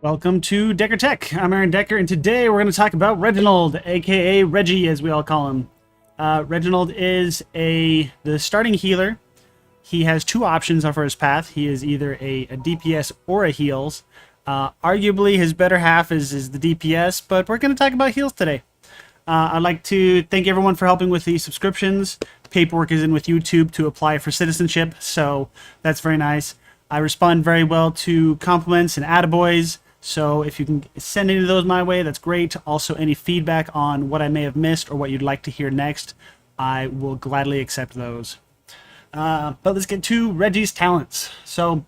Welcome to Decker Tech. I'm Aaron Decker, and today we're going to talk about Reginald, aka Reggie, as we all call him. Reginald is the starting healer. He has two options for his path. He is either a DPS or a heals. Arguably, his better half is the DPS, but we're going to talk about heals today. I'd like to thank everyone for helping with the subscriptions. Paperwork is in with YouTube to apply for citizenship, so that's very nice. I respond very well to compliments and attaboys. So if you can send any of those my way, that's great. Also, any feedback on what I may have missed or what you'd like to hear next, I will gladly accept those. But let's get to Reggie's talents. So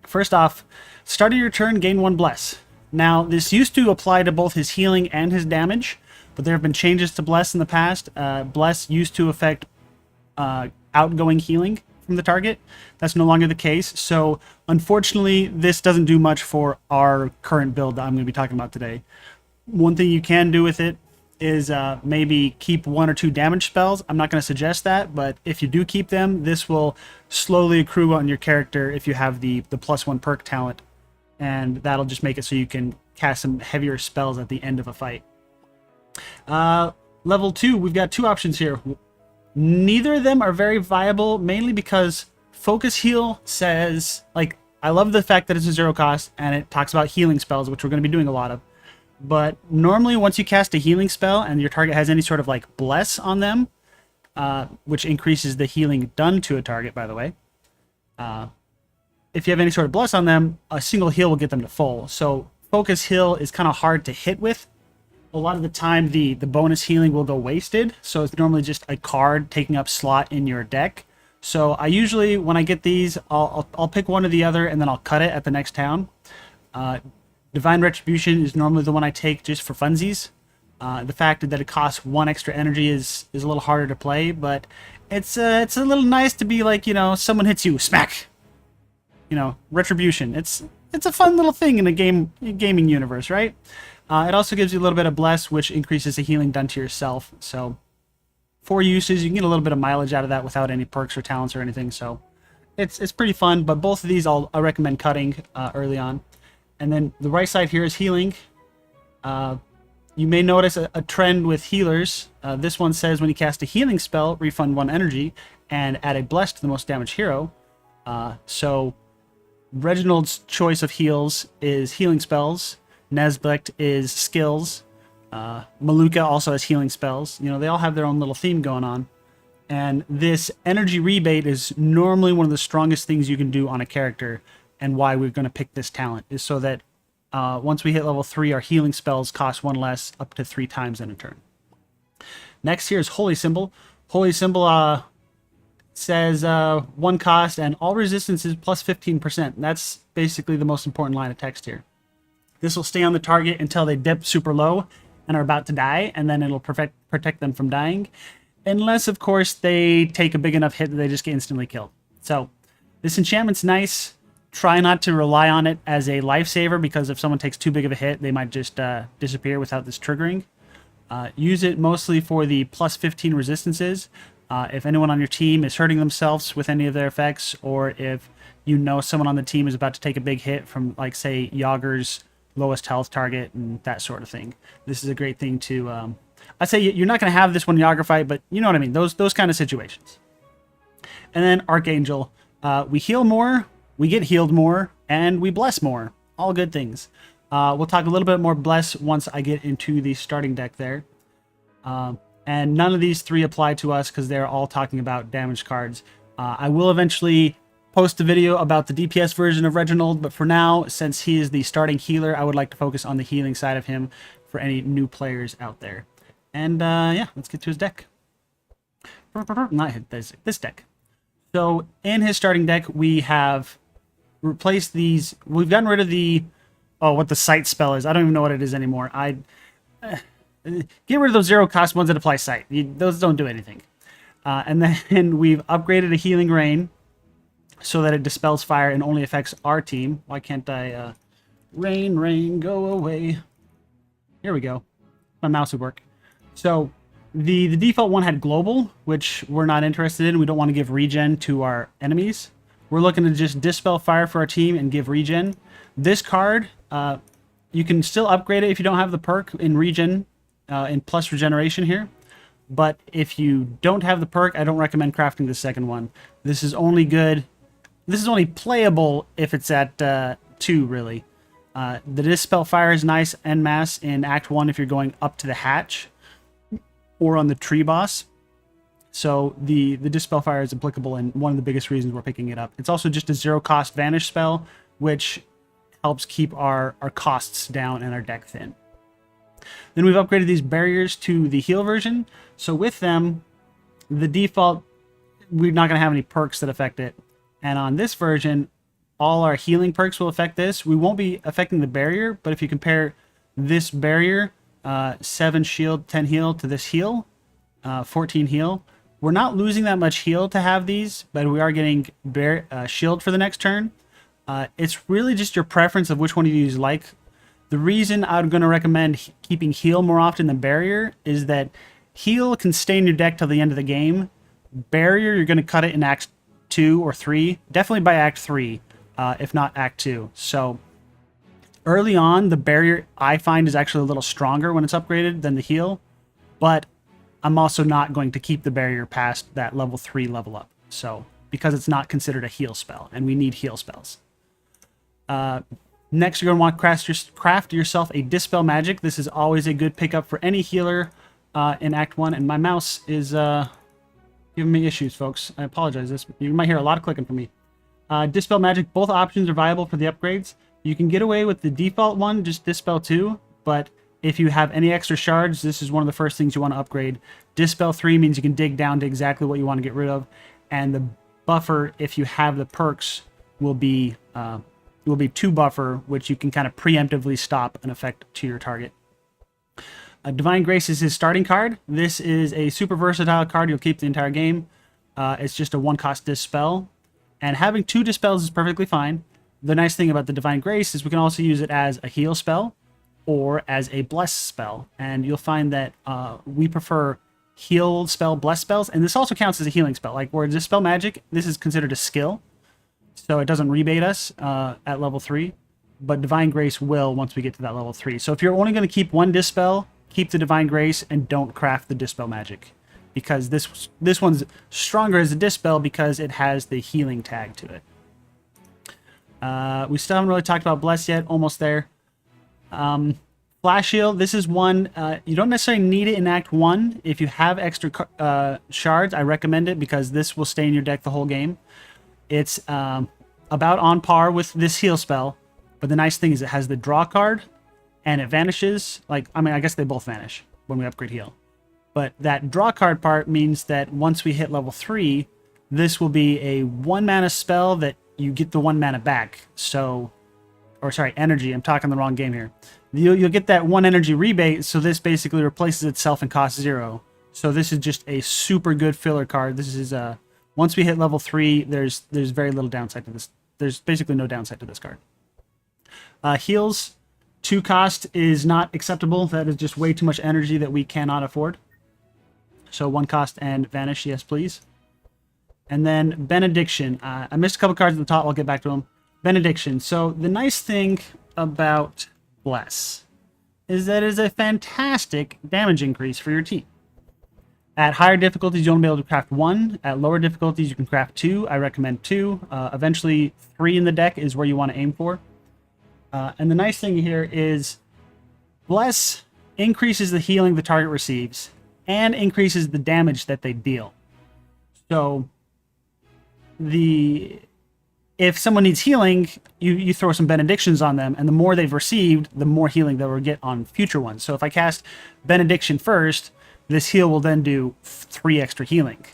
first off, start of your turn, gain 1 bless. Now, this used to apply to both his healing and his damage, but there have been changes to bless in the past. Bless used to affect outgoing healing from the target. That's no longer the case. So unfortunately, this doesn't do much for our current build that I'm going to be talking about today. One thing you can do with it is maybe keep 1 or 2 damage spells. I'm not going to suggest that, but if you do keep them, this will slowly accrue on your character if you have the +1 perk talent, and that'll just make it so you can cast some heavier spells at the end of a fight. Level 2, we've got 2 options here. Neither of them are very viable, mainly because Focus Heal says, like, I love the fact that it's a 0 cost and it talks about healing spells, which we're going to be doing a lot of. But normally once you cast a healing spell and your target has any sort of like bless on them, which increases the healing done to a target, by the way. If you have any sort of bless on them, a single heal will get them to full. So Focus Heal is kind of hard to hit with. A lot of the time, the bonus healing will go wasted, so it's normally just a card taking up slot in your deck. So I usually, when I get these, I'll pick one or the other, and then I'll cut it at the next town. Divine Retribution is normally the one I take just for funsies. The fact that it costs 1 extra energy is a little harder to play, but it's a little nice to be like, you know, someone hits you, smack. You know, Retribution. It's a fun little thing in a gaming universe, right? It also gives you a little bit of bless, which increases the healing done to yourself. So 4 uses, you can get a little bit of mileage out of that without any perks or talents or anything. So it's pretty fun, but both of these I recommend cutting early on. And then the right side here is healing. You may notice a trend with healers. This one says when you cast a healing spell, refund 1 energy and add a bless to the most damaged hero. So Reginald's choice of heals is healing spells. Nesblicht is skills. Maluka also has healing spells. You know, they all have their own little theme going on. And this energy rebate is normally one of the strongest things you can do on a character, and why we're going to pick this talent is so that once we hit level 3, our healing spells cost 1 less up to 3 times in a turn. Next here is Holy Symbol. Holy Symbol says 1 cost and all resistance is plus 15%. That's basically the most important line of text here. This will stay on the target until they dip super low and are about to die, and then it'll protect them from dying. Unless, of course, they take a big enough hit that they just get instantly killed. So, this enchantment's nice. Try not to rely on it as a lifesaver, because if someone takes too big of a hit, they might just disappear without this triggering. Use it mostly for the plus 15 resistances. If anyone on your team is hurting themselves with any of their effects, or if you know someone on the team is about to take a big hit from, like, say, Yager's lowest health target and that sort of thing. This is a great thing to... I'd say you're not going to have this one Yager fight, but you know what I mean. Those kind of situations. And then Archangel. We heal more, we get healed more, and we bless more. All good things. We'll talk a little bit more bless once I get into the starting deck there. And none of these 3 apply to us because they're all talking about damage cards. I will eventually post a video about the DPS version of Reginald, but for now, since he is the starting healer, I would like to focus on the healing side of him for any new players out there. And yeah, let's get to his deck. Not this deck. So in his starting deck, we have replaced these. We've gotten rid of the what the sight spell is. I don't even know what it is anymore. Get rid of those 0 cost ones that apply sight. Those don't do anything. And then we've upgraded a healing rain, so that it dispels fire and only affects our team. Why can't I... rain, go away. Here we go. My mouse would work. So, the default one had global, which we're not interested in. We don't want to give regen to our enemies. We're looking to just dispel fire for our team and give regen. This card You can still upgrade it if you don't have the perk in regen, in plus regeneration here. But if you don't have the perk, I don't recommend crafting the second one. This is only good. This is only playable if it's at 2, really. The Dispel Fire is nice en masse in Act 1 if you're going up to the hatch or on the tree boss. So the Dispel Fire is applicable and one of the biggest reasons we're picking it up. It's also just a 0-cost Vanish spell, which helps keep our costs down and our deck thin. Then we've upgraded these barriers to the heal version. So with them, the default, we're not going to have any perks that affect it. And on this version, all our healing perks will affect this. We won't be affecting the barrier, but if you compare this barrier, 7 shield, 10 heal, to this heal, 14 heal, we're not losing that much heal to have these, but we are getting shield for the next turn. It's really just your preference of which one of you like. The reason I'm going to recommend keeping heal more often than barrier is that heal can stay in your deck till the end of the game. Barrier, you're going to cut it in Act 2 or 3, definitely by Act 3, if not Act 2. So early on, the barrier I find is actually a little stronger when it's upgraded than the heal, but I'm also not going to keep the barrier past that level 3 level up. So because it's not considered a heal spell, and we need heal spells. Next, you're going to want to craft yourself a Dispel Magic. This is always a good pickup for any healer in Act 1. And my mouse is giving me issues, folks. I apologize. You might hear a lot of clicking from me. Dispel Magic, both options are viable for the upgrades. You can get away with the default one, just Dispel 2. But if you have any extra shards, this is one of the first things you want to upgrade. Dispel 3 means you can dig down to exactly what you want to get rid of. And the buffer, if you have the perks, will be 2 buffer, which you can kind of preemptively stop an effect to your target. Divine Grace is his starting card. This is a super versatile card you'll keep the entire game. It's just a 1-cost dispel. And having 2 dispels is perfectly fine. The nice thing about the Divine Grace is we can also use it as a heal spell or as a bless spell. And you'll find that we prefer heal spell, bless spells. And this also counts as a healing spell. Like where Dispel Magic, this is considered a skill. So it doesn't rebate us at level 3, but Divine Grace will once we get to that level 3. So if you're only going to keep 1 Dispel, keep the Divine Grace and don't craft the Dispel Magic. Because this one's stronger as a Dispel because it has the healing tag to it. We still haven't really talked about Bless yet, almost there. Flash Shield, this is one, you don't necessarily need it in Act 1. If you have extra shards, I recommend it because this will stay in your deck the whole game. It's about on par with this heal spell, but the nice thing is it has the draw card, and it vanishes. Like, I mean, I guess they both vanish when we upgrade heal. But that draw card part means that once we hit level 3, this will be a 1-mana spell that you get the 1 mana back. So, or sorry, energy. I'm talking the wrong game here. You'll get that 1 energy rebate, so this basically replaces itself and costs 0. So this is just a super good filler card. This is once we hit level 3, there's very little downside to this. There's basically no downside to this card. Heals, 2 cost is not acceptable. That is just way too much energy that we cannot afford. So 1 cost and vanish, yes please. And then Benediction. I missed a couple cards at the top. I'll get back to them. Benediction. So the nice thing about Bless is that it is a fantastic damage increase for your team. At higher difficulties, you'll only be able to craft 1. At lower difficulties, you can craft 2. I recommend 2. Eventually, 3 in the deck is where you want to aim for. And the nice thing here is Bless increases the healing the target receives and increases the damage that they deal. So, if someone needs healing, you throw some Benedictions on them, and the more they've received, the more healing they'll get on future ones. So if I cast Benediction first, this heal will then do 3 extra healing.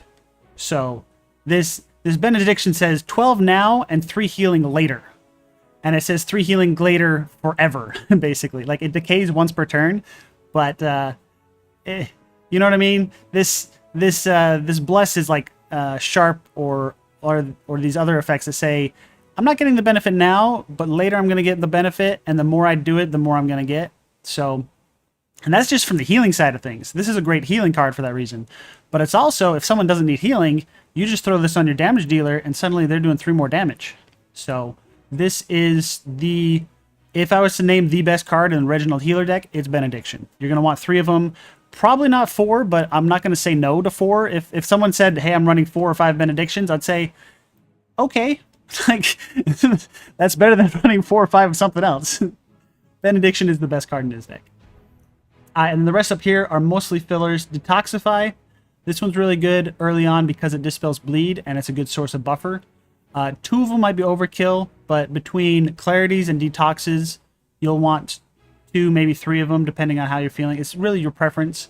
So this Benediction says 12 now and 3 healing later. And it says 3 healing later forever, basically. Like, it decays once per turn, but you know what I mean? This Bless is like Sharp or these other effects that say, I'm not getting the benefit now, but later I'm going to get the benefit, and the more I do it, the more I'm going to get. So, and that's just from the healing side of things. This is a great healing card for that reason. But it's also, if someone doesn't need healing, you just throw this on your damage dealer, and suddenly they're doing 3 more damage. So this is the if I was to name the best card in the Reginald Healer deck, it's Benediction. You're going to want 3 of them. Probably not 4, but I'm not going to say no to 4. If someone said, hey, I'm running 4 or 5 Benedictions, I'd say, okay. Like, that's better than running 4 or 5 of something else. Benediction is the best card in this deck. And the rest up here are mostly fillers. Detoxify. This one's really good early on because it dispels bleed, and it's a good source of buffer. 2 of them might be overkill, but between clarities and detoxes, you'll want 2, maybe 3 of them, depending on how you're feeling. It's really your preference.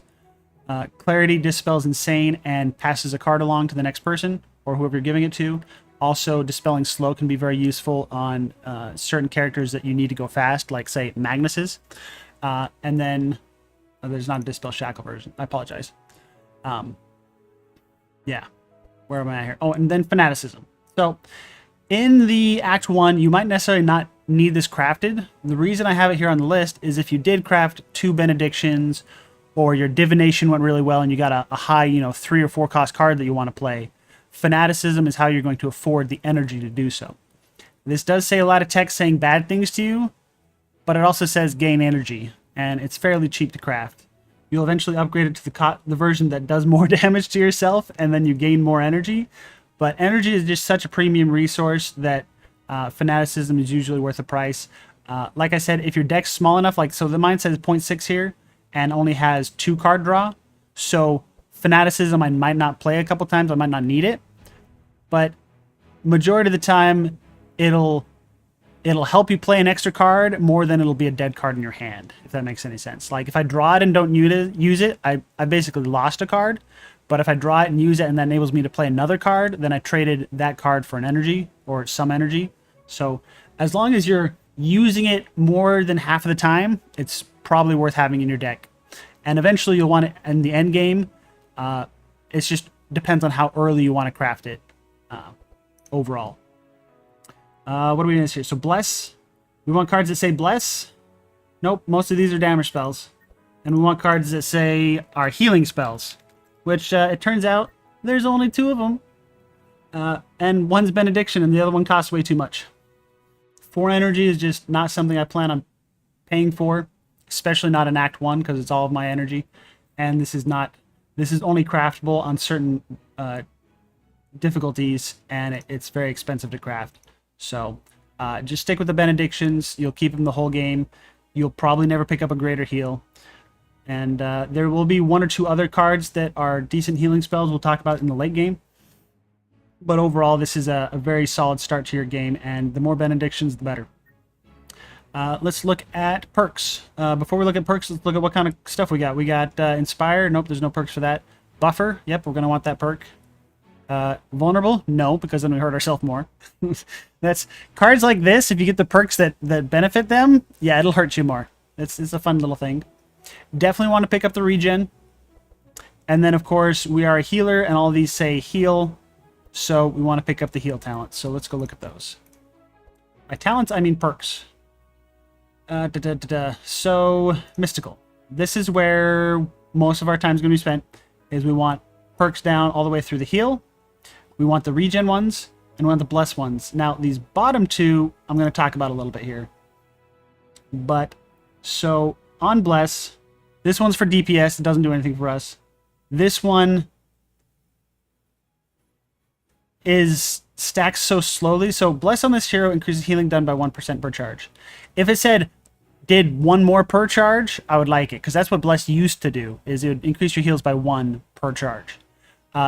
Clarity dispels insane and passes a card along to the next person, or whoever you're giving it to. Also, dispelling slow can be very useful on certain characters that you need to go fast, like, say, Magnus's. And then, there's not a dispel shackle version. I apologize. Yeah. Where am I at here? Oh, and then fanaticism. So, in the Act 1, you might necessarily not need this crafted. The reason I have it here on the list is if you did craft 2 benedictions, or your divination went really well and you got a high, 3 or 4 cost card that you want to play, fanaticism is how you're going to afford the energy to do so. This does say a lot of text saying bad things to you, but it also says gain energy, and it's fairly cheap to craft. You'll eventually upgrade it to the version that does more damage to yourself, and then you gain more energy. But energy is just such a premium resource that fanaticism is usually worth the price. Like I said, if your deck's small enough, so the mine says 0.6 here, and only has 2 card draw, so fanaticism I might not play a couple times, I might not need it, but majority of the time it'll help you play an extra card more than it'll be a dead card in your hand, if that makes any sense. Like, if I draw it and don't use it, I basically lost a card, but if I draw it and use it and that enables me to play another card, then I traded that card for an energy, or some energy. So as long as you're using it more than half of the time, it's probably worth having in your deck. And eventually you'll want it in the end game. It just depends on how early you want to craft it overall. What are we going to see here? So bless. We want cards that say bless. Nope, most of these are damage spells. And we want cards that say are healing spells, which it turns out there's only 2 of them. And one's benediction and the other one costs way too much. 4 energy is just not something I plan on paying for, especially not in Act 1 because it's all of my energy. And this is only craftable on certain difficulties, and it's very expensive to craft. So just stick with the benedictions. You'll keep them the whole game. You'll probably never pick up a greater heal. And there will be 1 or 2 other cards that are decent healing spells we'll talk about in the late game. But overall, this is a very solid start to your game, and the more benedictions, the better. Let's look at perks. Before we look at perks, let's look at what kind of stuff we got. We got Inspire. Nope, there's no perks for that. Buffer. Yep, we're going to want that perk. Vulnerable. No, because then we hurt ourselves more. That's cards like this. If you get the perks that benefit them, yeah, it'll hurt you more. It's a fun little thing. Definitely want to pick up the regen. And then, of course, we are a healer, and all of these say heal. So we want to pick up the heal talents. So let's go look at those. By talents, I mean perks. So, mystical. This is where most of our time is going to be spent, is we want perks down all the way through the heal. We want the regen ones, and we want the bless ones. Now, these bottom 2, I'm going to talk about a little bit here. But, so, on bless, this one's for DPS. It doesn't do anything for us. This one is stacks so slowly. So, bless on this hero increases healing done by 1% per charge. If it said did 1 more per charge, I would like it, because that's what bless used to do, is it would increase your heals by 1 per charge.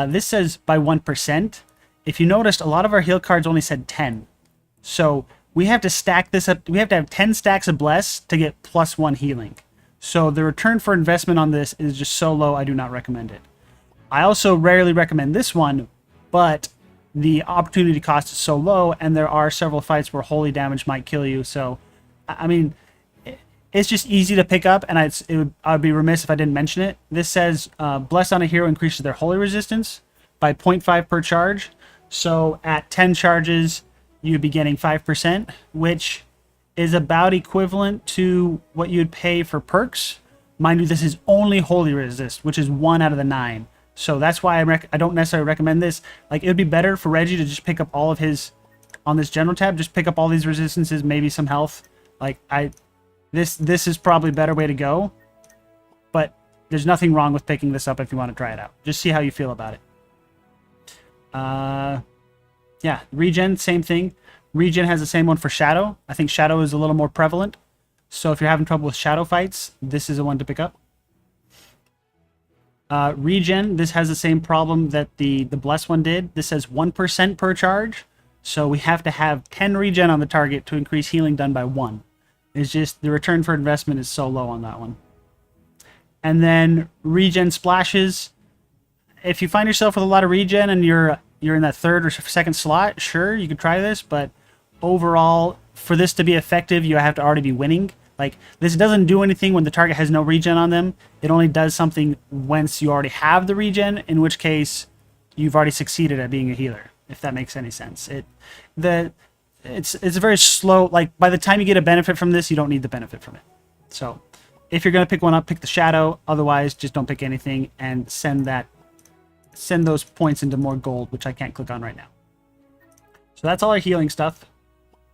This says by 1%. If you noticed, a lot of our heal cards only said 10. So we have to stack this up. We have to have 10 stacks of bless to get +1 healing. So the return for investment on this is just so low, I do not recommend it. I also rarely recommend this one, but the opportunity cost is so low, and there are several fights where holy damage might kill you. So, I mean, it's just easy to pick up, and I would be remiss if I didn't mention it. This says, Bless on a hero increases their holy resistance by 0.5 per charge. So at 10 charges, you'd be getting 5%, which is about equivalent to what you'd pay for perks. Mind you, this is only holy resist, which is 1 out of the 9. So that's why I don't necessarily recommend this. Like, it would be better for Reggie to just pick up all of his, on this general tab, just pick up all these resistances, maybe some health. Like, this is probably a better way to go, but there's nothing wrong with picking this up if you want to try it out. Just see how you feel about it. Yeah, regen, same thing. Regen has the same one for Shadow. I think Shadow is a little more prevalent. So if you're having trouble with Shadow fights, this is the one to pick up. Regen, this has the same problem that the Bless one did. This says 1% per charge. So we have to have 10 regen on the target to increase healing done by 1. It's just the return for investment is so low on that one. And then regen splashes. If you find yourself with a lot of regen and you're in that third or second slot, sure, you could try this, but overall, for this to be effective, you have to already be winning. Like, this doesn't do anything when the target has no regen on them. It only does something once you already have the regen, in which case you've already succeeded at being a healer, if that makes any sense. It's a very slow, like, by the time you get a benefit from this, you don't need the benefit from it. So if you're going to pick one up, pick the Shadow. Otherwise, just don't pick anything and send those points into more gold, which I can't click on right now. So that's all our healing stuff.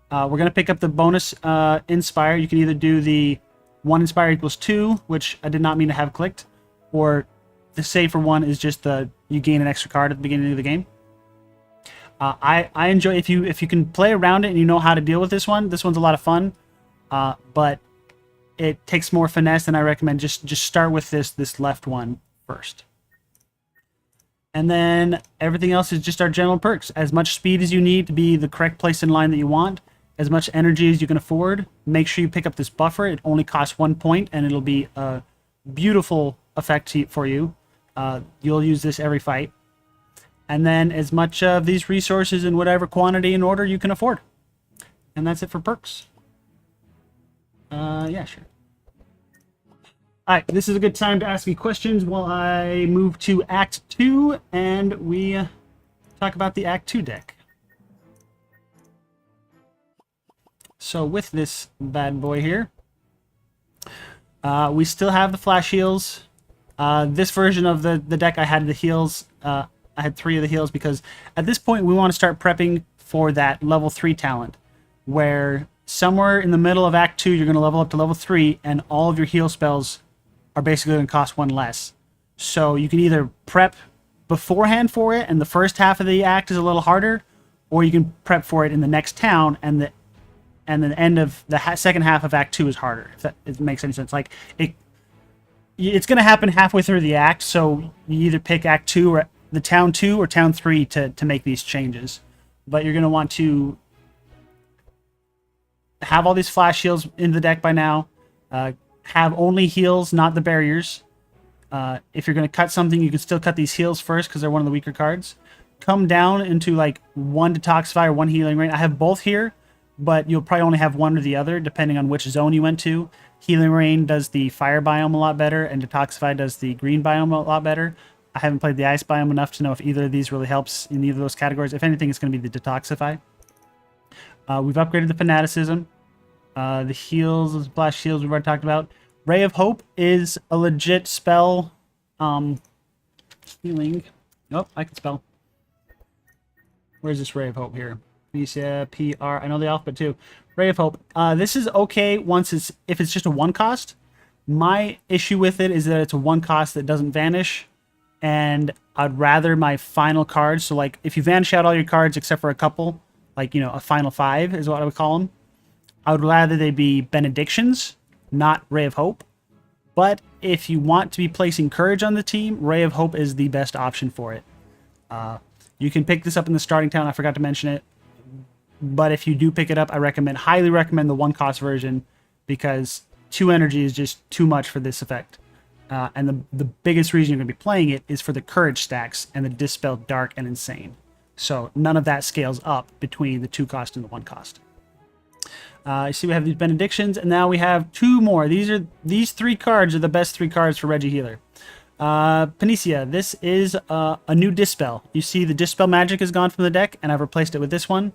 We're going to pick up the bonus Inspire. You can either do the 1 Inspire equals 2, which I did not mean to have clicked, or the safer one is just you gain an extra card at the beginning of the game. I enjoy, if you can play around it and you know how to deal with this one, this one's a lot of fun, but it takes more finesse, and I recommend just start with this left one first. And then everything else is just our general perks. As much speed as you need to be the correct place in line that you want, as much energy as you can afford. Make sure you pick up this buffer. It only costs 1 point, and it'll be a beautiful effect for you. You'll use this every fight. And then as much of these resources in whatever quantity and order you can afford. And that's it for perks. Yeah, sure. Alright, this is a good time to ask me questions while I move to Act 2 and we talk about the Act 2 deck. So with this bad boy here, we still have the flash heals. This version of the deck, I had the heals. I had 3 of the heals because at this point we want to start prepping for that level 3 talent, where somewhere in the middle of Act 2 you're going to level up to level 3 and all of your heal spells are basically going to cost 1 less. So you can either prep beforehand for it and the first half of the act is a little harder, or you can prep for it in the next town and the end of the second half of Act 2 is harder, if that makes any sense. Like, it's going to happen halfway through the act, so you either pick Act 2 or the Town 2 or Town 3 to make these changes. But you're going to want to have all these flash heals in the deck by now. Have only heals, not the barriers. If you're going to cut something, you can still cut these heals first because they're one of the weaker cards. Come down into like 1 Detoxify or 1 Healing Rain. I have both here, but you'll probably only have one or the other depending on which zone you went to. Healing Rain does the fire biome a lot better, and Detoxify does the green biome a lot better. I haven't played the ice biome enough to know if either of these really helps in either of those categories. If anything, it's going to be the Detoxify. We've upgraded the Fanaticism. The heals, the splash heals we've already talked about. Ray of Hope is a legit spell. Healing. Nope, I can spell. Where's this Ray of Hope here? PR. I know the alphabet too. Ray of Hope. This is okay if it's just a 1 cost. My issue with it is that it's a 1 cost that doesn't vanish, and I'd rather my final cards. So like, if you vanish out all your cards except for a couple, like, you know, a final 5 is what I would call them. I would rather they be Benedictions, not Ray of Hope. But if you want to be placing Courage on the team, Ray of Hope is the best option for it. You can pick this up in the starting town. I forgot to mention it. But if you do pick it up, I highly recommend the 1 cost version, because 2 energy is just too much for this effect. And the biggest reason you're going to be playing it is for the Courage stacks and the Dispel Dark and Insane. So none of that scales up between the 2 cost and the 1 cost. You see we have these Benedictions, and now we have 2 more. These 3 cards are the best 3 cards for Reggie Healer. Panacea, this is a new Dispel. You see the Dispel magic is gone from the deck, and I've replaced it with this one.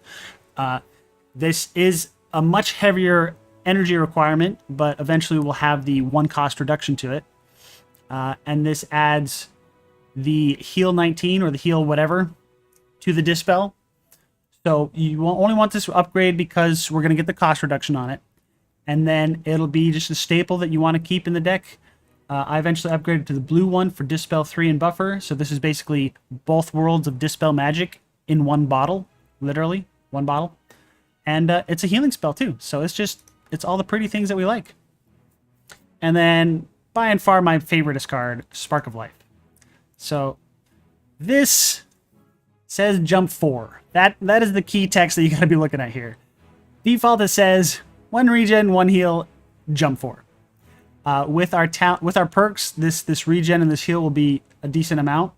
This is a much heavier energy requirement, but eventually we'll have the 1 cost reduction to it. And this adds the Heal 19 or the Heal whatever to the Dispel. So you only want this upgrade because we're going to get the cost reduction on it. and then it'll be just a staple that you want to keep in the deck. I eventually upgraded to the blue one for Dispel 3 and Buffer, so this is basically both worlds of Dispel Magic in one bottle, literally, one bottle. And it's a healing spell too, so it's all the pretty things that we like. And then, by and far, my favoriteest card, Spark of Life. So, this says jump 4. That is the key text that you gotta be looking at here. Default, it says 1 regen, 1 heal, jump 4. With our perks, this regen and this heal will be a decent amount.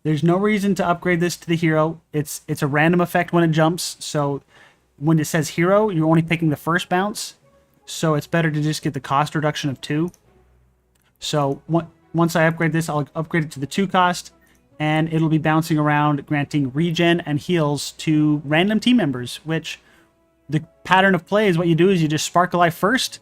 There's no reason to upgrade this to the hero. It's a random effect when it jumps, so when it says hero, you're only picking the first bounce, so it's better to just get the cost reduction of 2. So once I upgrade this, I'll upgrade it to the 2 cost, and it'll be bouncing around, granting regen and heals to random team members, which the pattern of play is what you do is you just Spark of Life first,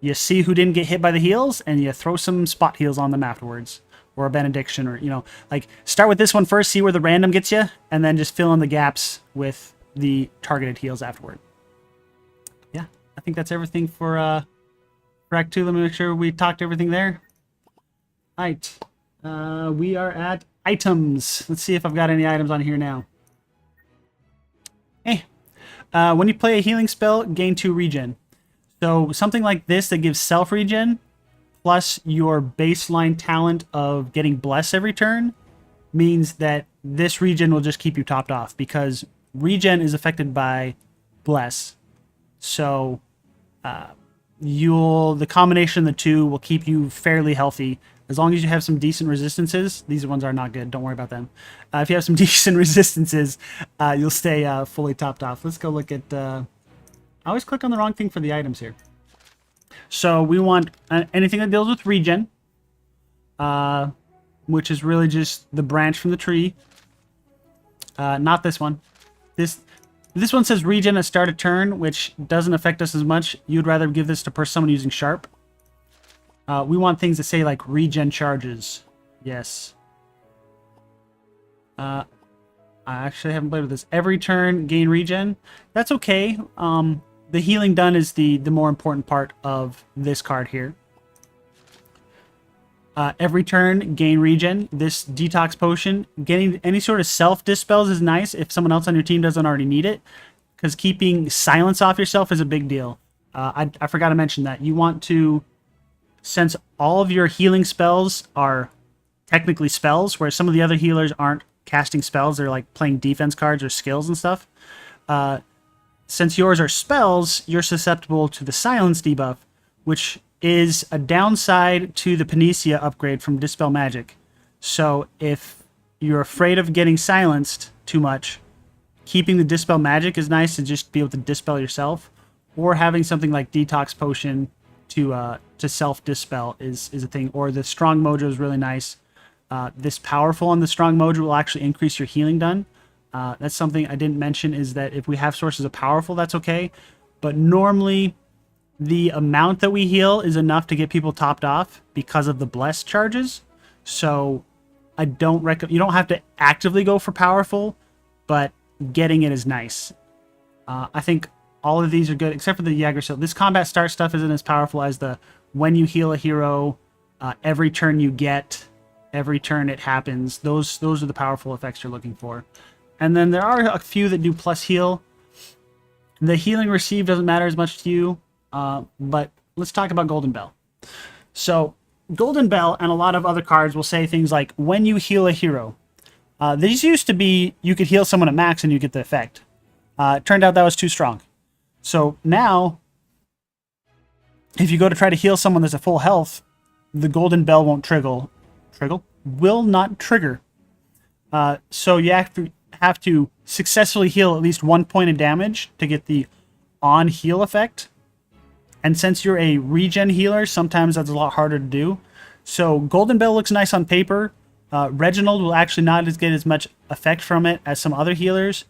you see who didn't get hit by the heals, and you throw some spot heals on them afterwards. Or a benediction, or, like, start with this one first, see where the random gets you, and then just fill in the gaps with the targeted heals afterward. Yeah, I think that's everything for Act 2. Let me make sure we talked everything there. Alright, we are at items. Let's see if I've got any items on here now. Hey, when you play a healing spell, gain 2 regen. So something like this that gives self regen, plus your baseline talent of getting bless every turn, means that this regen will just keep you topped off, because regen is affected by bless. So the combination of the two will keep you fairly healthy as long as you have some decent resistances. These ones are not good, don't worry about them. If you have some decent resistances, you'll stay fully topped off. Let's go look at I always click on the wrong thing for the items here. So we want anything that deals with regen, which is really just the branch from the tree. Not this one. This one says regen at start of turn, which doesn't affect us as much. You'd rather give this to someone using sharp. We want things that say like regen charges. Yes. I actually haven't played with this. Every turn, gain regen. That's okay. The healing done is the more important part of this card here. Every turn, gain regen. This detox potion, getting any sort of self-dispels is nice if someone else on your team doesn't already need it, because keeping silence off yourself is a big deal. I forgot to mention that. You want to, since all of your healing spells are technically spells, where some of the other healers aren't casting spells, they're like playing defense cards or skills and stuff. Since yours are spells, you're susceptible to the silence debuff, which is a downside to the Panacea upgrade from Dispel Magic. So if you're afraid of getting silenced too much, keeping the Dispel Magic is nice to just be able to dispel yourself, or having something like Detox Potion to self-dispel is a thing. Or the Strong Mojo is really nice. This Powerful on the Strong Mojo will actually increase your healing done. That's something I didn't mention, is that if we have sources of Powerful, that's okay. But normally, the amount that we heal is enough to get people topped off because of the Bless charges. So I don't recommend, you don't have to actively go for Powerful, but getting it is nice. I think all of these are good, except for the Yagger. This combat start stuff isn't as powerful as the when you heal a hero, every turn you get, every turn it happens. Those are the powerful effects you're looking for. And then there are a few that do plus heal. The healing received doesn't matter as much to you, but let's talk about Golden Bell. So Golden Bell and a lot of other cards will say things like, when you heal a hero. These used to be, you could heal someone at max and you get the effect. It turned out that was too strong. So now, if you go to try to heal someone that's at full health, the Golden Bell won't trigger. Will not trigger. So you have to successfully heal at least 1 point of damage to get the on heal effect. And since you're a regen healer, sometimes that's a lot harder to do. So Golden Bell looks nice on paper. Reginald will actually not get as much effect from it as some other healers,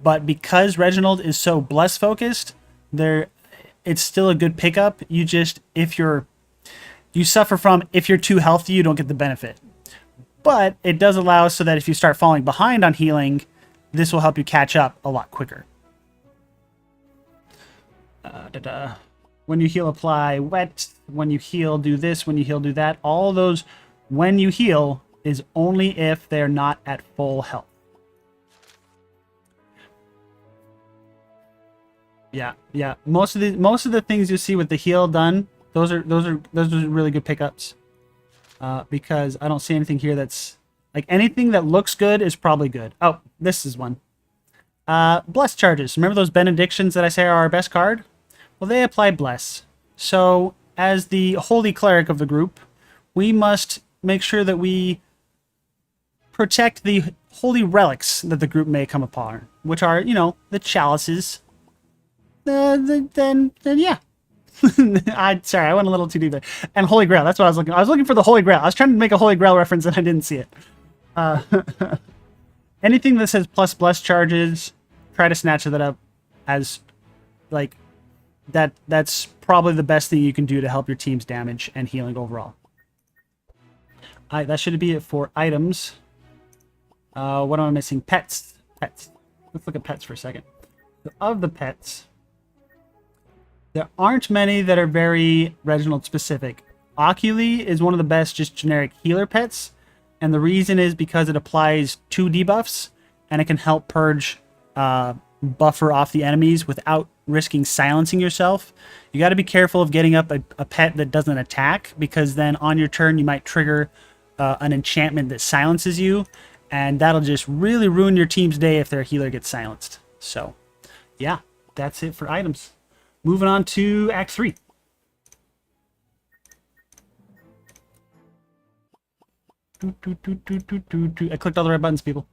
but because Reginald is so bless focused, it's still a good pickup. You suffer from, if you're too healthy, you don't get the benefit. But it does allow so that if you start falling behind on healing, this will help you catch up a lot quicker. When you heal, apply wet. When you heal, do this. When you heal, do that. All those when you heal is only if they're not at full health. Yeah. Most of the things you see with the heal done, those are really good pickups. Because I don't see anything here that's like anything that looks good is probably good. Oh, this is one. Bless charges. Remember those benedictions that I say are our best card? Well, they apply bless. So, as the holy cleric of the group, we must make sure that we protect the holy relics that the group may come upon, which are, you know, the chalices. Then yeah. Sorry, I went a little too deep there. And Holy Grail, that's what I was looking. I was looking for the Holy Grail. I was trying to make a Holy Grail reference and I didn't see it. Anything that says plus bless charges, try to snatch that up as like that's probably the best thing you can do to help your team's damage and healing overall. That should be it for items. What am I missing? Pets. Let's look at pets for a second. So of the pets, there aren't many that are very Reginald specific. Oculi is one of the best just generic healer pets, and the reason is because it applies 2 debuffs, and it can help purge buffer off the enemies without risking silencing yourself. You got to be careful of getting up a pet that doesn't attack, because then on your turn you might trigger an enchantment that silences you, and that'll just really ruin your team's day if their healer gets silenced. So, yeah, that's it for items. Moving on to Act 3. I clicked all the right buttons, people.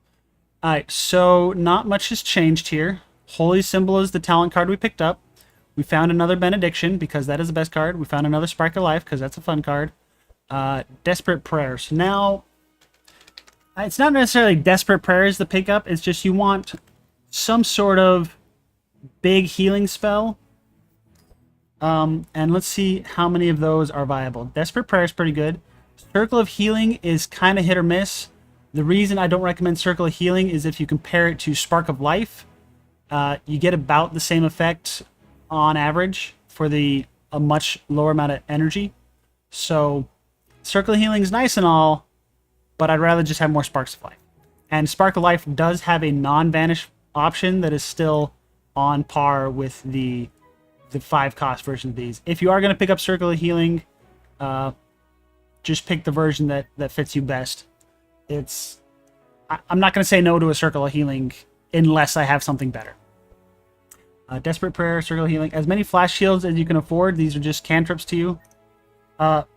Alright, so not much has changed here. Holy Symbol is the talent card we picked up. We found another Benediction, because that is the best card. We found another Spark of Life, because that's a fun card. Desperate Prayers. Now, it's not necessarily Desperate Prayers the pickup. It's just you want some sort of big healing spell. And let's see how many of those are viable. Desperate Prayer is pretty good. Circle of Healing is kind of hit or miss. The reason I don't recommend Circle of Healing is if you compare it to Spark of Life, you get about the same effect on average for a much lower amount of energy. So Circle of Healing is nice and all, but I'd rather just have more Sparks of Life. And Spark of Life does have a non-vanish option that is still on par with the 5-cost version of these. If you are going to pick up Circle of Healing, just pick the version that fits you best. I'm not going to say no to a Circle of Healing unless I have something better. Desperate Prayer, Circle of Healing. As many flash shields as you can afford. These are just cantrips to you.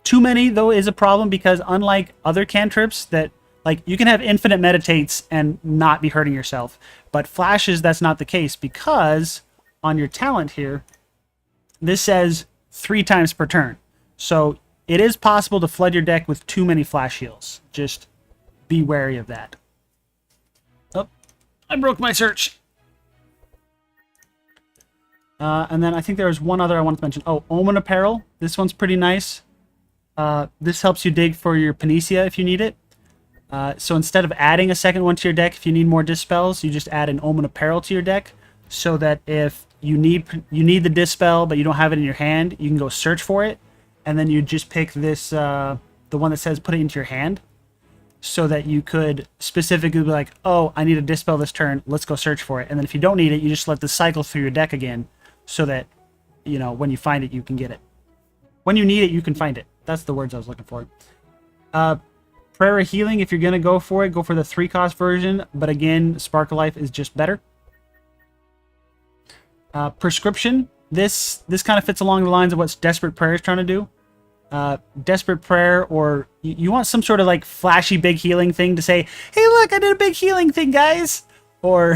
Too many, though, is a problem, because unlike other cantrips that, like, you can have infinite meditates and not be hurting yourself. But flashes, that's not the case, because on your talent here, this says 3 times per turn. So it is possible to flood your deck with too many flash heals. Just be wary of that. Oh, I broke my search. And then I think there was one other I wanted to mention. Oh, Omen Apparel. This one's pretty nice. This helps you dig for your Panacea if you need it. So instead of adding a second one to your deck, if you need more Dispels, you just add an Omen Apparel to your deck, so that if you need the Dispel but you don't have it in your hand, you can go search for it, and then you just pick this the one that says put it into your hand, so that you could specifically be like, oh, I need a Dispel this turn, let's go search for it. And then if you don't need it, you just let this cycle through your deck again, so that, you know, when you find it, you can get it. When you need it, you can find it. That's the words I was looking for. Prayer of Healing, if you're going to go for it, go for the 3-cost version. But again, Spark of Life is just better. Prescription. This kind of fits along the lines of what Desperate Prayer is trying to do. Desperate Prayer, or you want some sort of like flashy big healing thing to say, hey, look, I did a big healing thing, guys. Or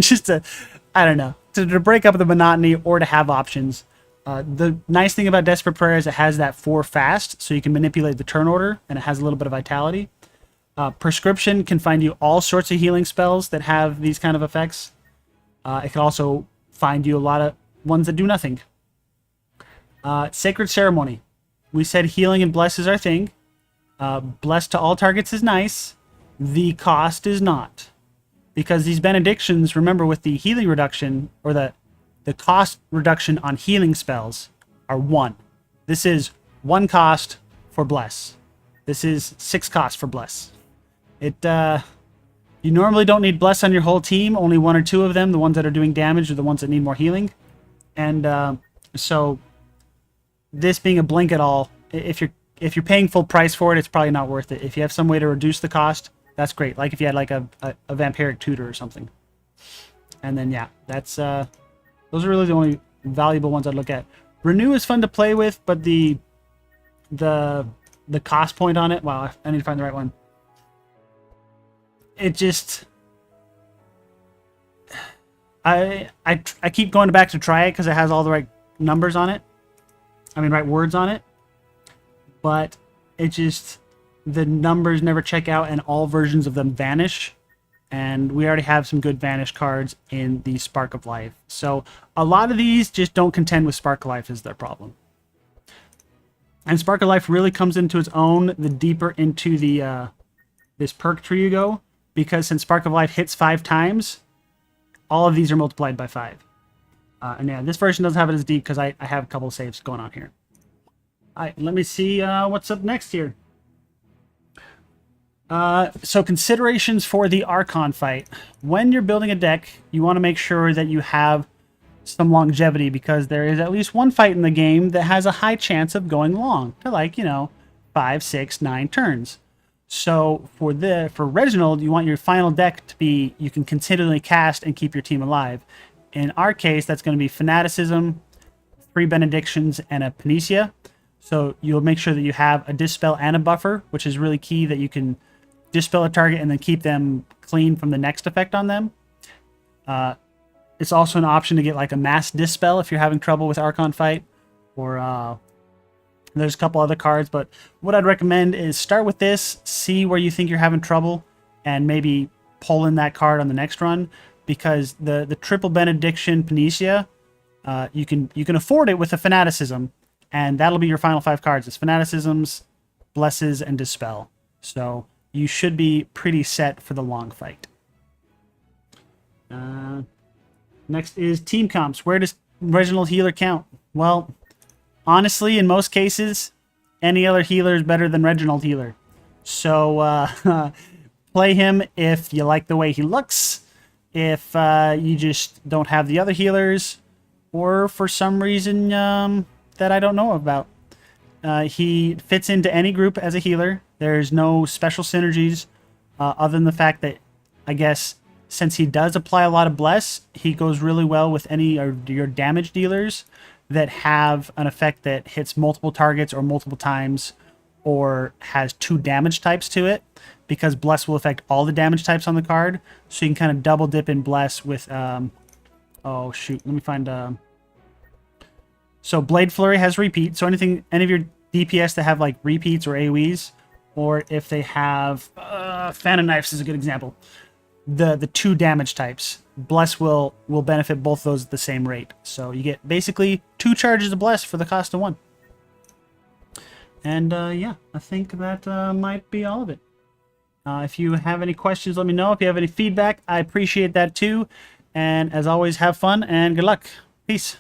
just I don't know, to break up the monotony or to have options. The nice thing about Desperate Prayer is it has that 4 fast, so you can manipulate the turn order, and it has a little bit of vitality. Prescription can find you all sorts of healing spells that have these kind of effects. It can also find you a lot of ones that do nothing. Sacred Ceremony. We said healing and bless is our thing. Bless to all targets is nice. The cost is not. Because these benedictions, remember, with the healing reduction, or the cost reduction on healing spells, are 1. This is 1 cost for Bless. This is 6 cost for Bless. You normally don't need Bless on your whole team. Only 1 or 2 of them, the ones that are doing damage, are the ones that need more healing. And so this being a blink at all, if you're paying full price for it, it's probably not worth it. If you have some way to reduce the cost, that's great. Like if you had like a vampiric tutor or something. And then yeah, that's those are really the only valuable ones I'd look at. Renew is fun to play with, but the cost point on it, wow, I need to find the right one. It just I keep going back to try it because it has all the right numbers on it. I mean, right words on it. But it just, the numbers never check out and all versions of them vanish. And we already have some good vanish cards in the Spark of Life. So a lot of these just don't contend with Spark of Life is their problem. And Spark of Life really comes into its own the deeper into the this perk tree you go. Because since Spark of Life hits 5 times, all of these are multiplied by 5. And yeah, this version doesn't have it as deep because I have a couple of saves going on here. All right, let me see what's up next here. So considerations for the Archon fight. When you're building a deck, you want to make sure that you have some longevity because there is at least one fight in the game that has a high chance of going long to like, 5, 6, 9 turns. So for Reginald, you want your final deck to be you can continually cast and keep your team alive. In our case, that's going to be Fanaticism, 3 Benedictions, and a Panacea. So you'll make sure that you have a Dispel and a Buffer, which is really key that you can Dispel a target and then keep them clean from the next effect on them. It's also an option to get like a Mass Dispel if you're having trouble with Archon fight, or there's a couple other cards, but what I'd recommend is start with this, see where you think you're having trouble, and maybe pull in that card on the next run, because the triple Benediction Panacea, you can afford it with a Fanaticism, and that'll be your final 5 cards. It's Fanaticisms, Blesses, and Dispel. So you should be pretty set for the long fight. Next is team comps. Where does Reginald Healer count? Well, honestly, in most cases, any other healer is better than Reginald Healer. So play him if you like the way he looks, if you just don't have the other healers, or for some reason that I don't know about. He fits into any group as a healer. There's no special synergies other than the fact that, I guess, since he does apply a lot of Bless, he goes really well with any of your damage dealers that have an effect that hits multiple targets or multiple times, or has 2 damage types to it, because Bless will affect all the damage types on the card. So you can kind of double dip in Bless with, oh shoot, let me find, so Blade Flurry has repeat, so any of your DPS that have like repeats or AoEs, or if they have, Fan of Knives is a good example. The 2 damage types, Bless will benefit both those at the same rate. So you get basically 2 charges of Bless for the cost of 1. And yeah, I think that might be all of it. If you have any questions, let me know. If you have any feedback, I appreciate that too. And as always, have fun and good luck. Peace.